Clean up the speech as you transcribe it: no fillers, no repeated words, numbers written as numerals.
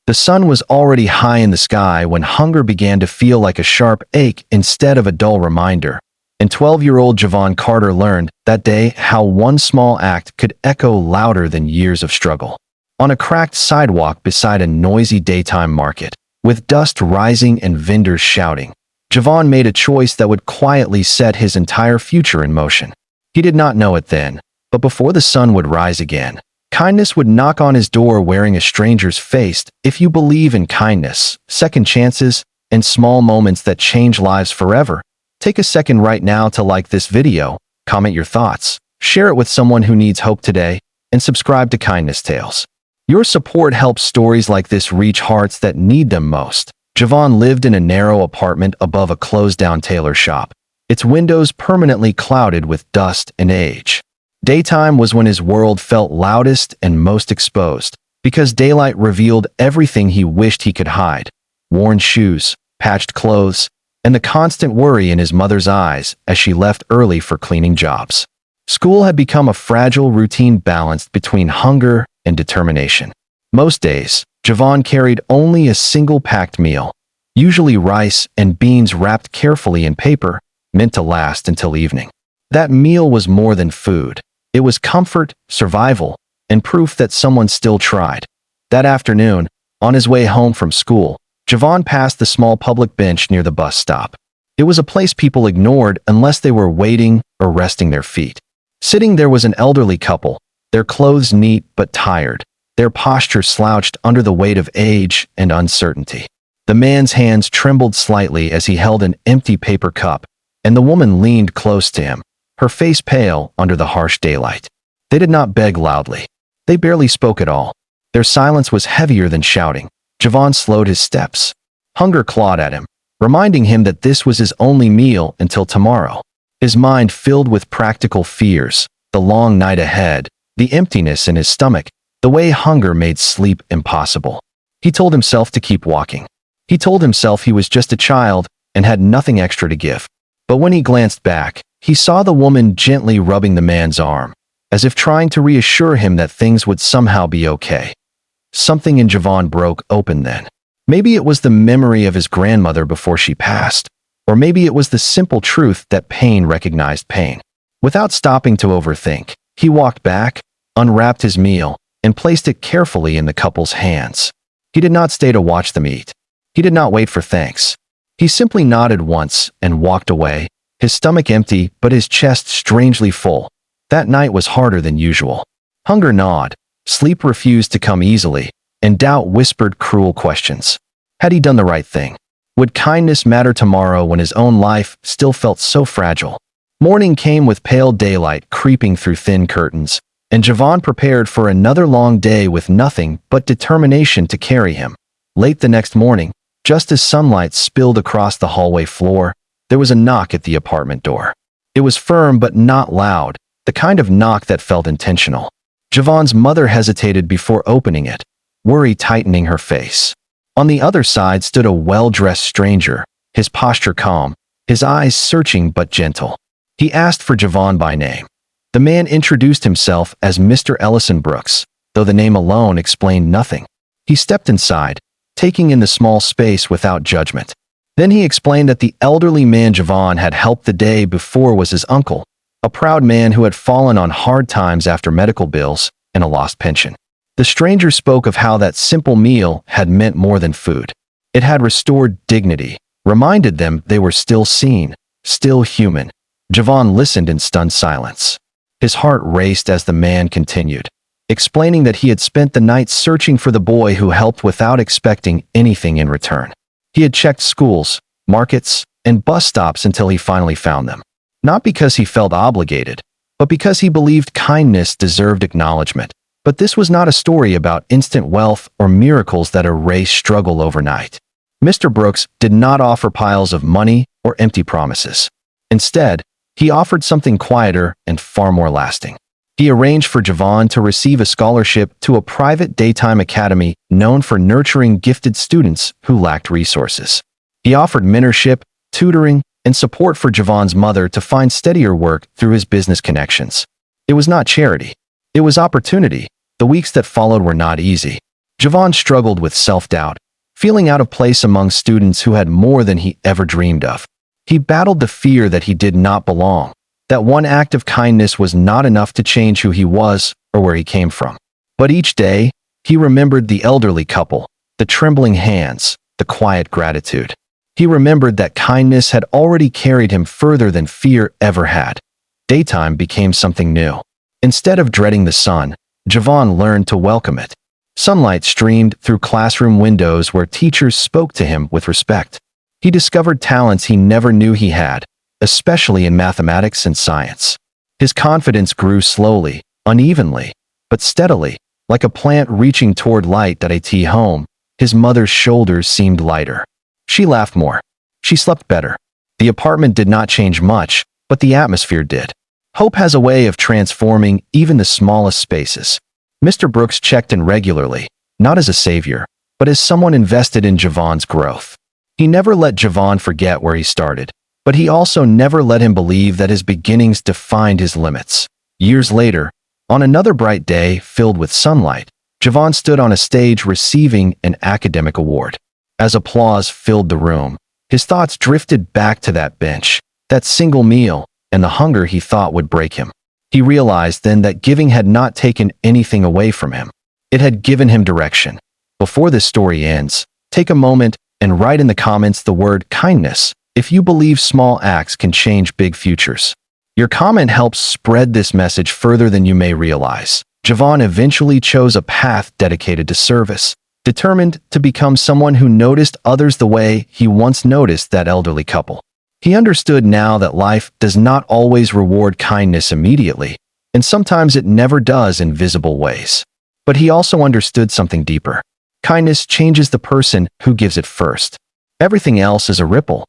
The sun was already high in the sky when hunger began to feel like a sharp ache instead of a dull reminder. And 12-year-old Javon Carter learned that day how one small act could echo louder than years of struggle. On a cracked sidewalk beside a noisy daytime market, with dust rising and vendors shouting, Javon made a choice that would quietly set his entire future in motion. He did not know it then, but before the sun would rise again, kindness would knock on his door wearing a stranger's face. If you believe in kindness, second chances, and small moments that change lives forever, take a second right now to like this video, comment your thoughts, share it with someone who needs hope today, and subscribe to Kindness Tales. Your support helps stories like this reach hearts that need them most. Javon lived in a narrow apartment above a closed-down tailor shop, its windows permanently clouded with dust and age. Daytime was when his world felt loudest and most exposed, because daylight revealed everything he wished he could hide: worn shoes, patched clothes, and the constant worry in his mother's eyes as she left early for cleaning jobs. School had become a fragile routine balanced between hunger and determination. Most days, Javon carried only a single packed meal, usually rice and beans wrapped carefully in paper, meant to last until evening. That meal was more than food. It was comfort, survival, and proof that someone still tried. That afternoon, on his way home from school, Javon passed the small public bench near the bus stop. It was a place people ignored unless they were waiting or resting their feet. Sitting there was an elderly couple, their clothes neat but tired, their posture slouched under the weight of age and uncertainty. The man's hands trembled slightly as he held an empty paper cup, and the woman leaned close to him, her face pale under the harsh daylight. They did not beg loudly. They barely spoke at all. Their silence was heavier than shouting. Javon slowed his steps. Hunger clawed at him, reminding him that this was his only meal until tomorrow. His mind filled with practical fears, the long night ahead, the emptiness in his stomach, the way hunger made sleep impossible. He told himself to keep walking. He told himself he was just a child and had nothing extra to give. But when he glanced back, he saw the woman gently rubbing the man's arm, as if trying to reassure him that things would somehow be okay. Something in Javon broke open then. Maybe it was the memory of his grandmother before she passed, or maybe it was the simple truth that pain recognized pain. Without stopping to overthink, he walked back, unwrapped his meal, and placed it carefully in the couple's hands. He did not stay to watch them eat. He did not wait for thanks. He simply nodded once and walked away, his stomach empty but his chest strangely full. That night was harder than usual. Hunger gnawed, sleep refused to come easily, and doubt whispered cruel questions. Had he done the right thing? Would kindness matter tomorrow when his own life still felt so fragile? Morning came with pale daylight creeping through thin curtains, and Javon prepared for another long day with nothing but determination to carry him. Late the next morning, just as sunlight spilled across the hallway floor, there was a knock at the apartment door. It was firm but not loud, the kind of knock that felt intentional. Javon's mother hesitated before opening it, worry tightening her face. On the other side stood a well-dressed stranger, his posture calm, his eyes searching but gentle. He asked for Javon by name. The man introduced himself as Mr. Ellison Brooks, though the name alone explained nothing. He stepped inside, taking in the small space without judgment. Then he explained that the elderly man Javon had helped the day before was his uncle, a proud man who had fallen on hard times after medical bills and a lost pension. The stranger spoke of how that simple meal had meant more than food. It had restored dignity, reminded them they were still seen, still human. Javon listened in stunned silence. His heart raced as the man continued, explaining that he had spent the night searching for the boy who helped without expecting anything in return. He had checked schools, markets, and bus stops until he finally found them. Not because he felt obligated, but because he believed kindness deserved acknowledgement. But this was not a story about instant wealth or miracles that erase struggle overnight. Mr. Brooks did not offer piles of money or empty promises. Instead, he offered something quieter and far more lasting. He arranged for Javon to receive a scholarship to a private daytime academy known for nurturing gifted students who lacked resources. He offered mentorship, tutoring, and support for Javon's mother to find steadier work through his business connections. It was not charity. It was opportunity. The weeks that followed were not easy. Javon struggled with self-doubt, feeling out of place among students who had more than he ever dreamed of. He battled the fear that he did not belong, that one act of kindness was not enough to change who he was or where he came from. But each day, he remembered the elderly couple, the trembling hands, the quiet gratitude. He remembered that kindness had already carried him further than fear ever had. Daytime became something new. Instead of dreading the sun, Javon learned to welcome it. Sunlight streamed through classroom windows where teachers spoke to him with respect. He discovered talents he never knew he had, especially in mathematics and science. His confidence grew slowly, unevenly, but steadily, like a plant reaching toward light at home. His mother's shoulders seemed lighter. She laughed more. She slept better. The apartment did not change much, but the atmosphere did. Hope has a way of transforming even the smallest spaces. Mr. Brooks checked in regularly, not as a savior, but as someone invested in Javon's growth. He never let Javon forget where he started, but he also never let him believe that his beginnings defined his limits. Years later, on another bright day filled with sunlight, Javon stood on a stage receiving an academic award. As applause filled the room, his thoughts drifted back to that bench, that single meal, and the hunger he thought would break him. He realized then that giving had not taken anything away from him. It had given him direction. Before this story ends, take a moment and write in the comments the word kindness if you believe small acts can change big futures. Your comment helps spread this message further than you may realize. Javon eventually chose a path dedicated to service, determined to become someone who noticed others the way he once noticed that elderly couple. He understood now that life does not always reward kindness immediately, and sometimes it never does in visible ways. But he also understood something deeper. Kindness changes the person who gives it first. Everything else is a ripple,